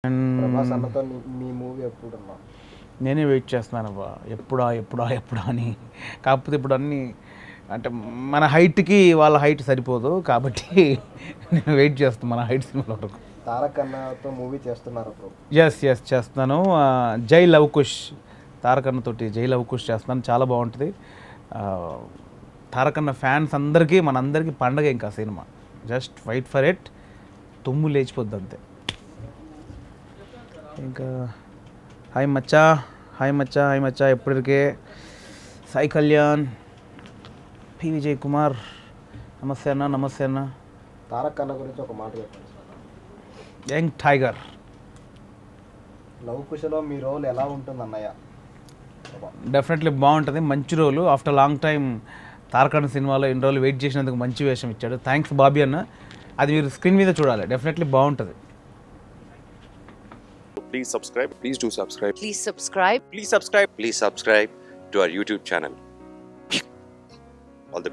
ప్రభాస్ అన్నతో మీ మూవీ ఎప్పుడన్నా? నేనే వెయిట్ చేస్తున్నాను అబ్బా, ఎప్పుడా అని. కాకపోతే ఇప్పుడు అన్నీ అంటే మన హైట్కి వాళ్ళ హైట్ సరిపోదు కాబట్టి నేను వెయిట్ చేస్తాను మన హైట్ సినిమాల వరకు. తారక్ అన్నతో మూవీ చేస్తున్నారు బ్రో? ఎస్ చేస్తున్నాను. జై లవ్ కుష్ తారక్ అన్నతోటి జై లవ్ కుష్ చేస్తున్నాను, చాలా బాగుంటుంది. తారక్ అన్న ఫ్యాన్స్ అందరికీ మనందరికీ పండగ ఇంకా cinema. Just wait for it, తుమ్ము లేచిపోద్ది అంతే. ఇంకా హాయ్ మచ్చా ఎప్పటికే సాయి కళ్యాణ్, పి విజయ్ కుమార్, నమస్తే అన్న. తారక్ అన్న గురించి ఒక మాట చెప్పండి. Young tiger. లవ్ కుశలో మీ రోల్ ఎలా ఉంటుంది అన్నయ్య? డెఫినెట్లీ బాగుంటుంది, మంచి role. After long time Tarak అన్న సినిమాలో ఇన్ని రోజులు వెయిట్ చేసినందుకు మంచి వేషం ఇచ్చాడు. థ్యాంక్స్ బాబీ అన్న. అది మీరు స్క్రీన్ మీద చూడాలి, డెఫినెట్లీ బాగుంటుంది. Please subscribe. Please do subscribe. Please subscribe. Please subscribe. Please subscribe to our YouTube channel.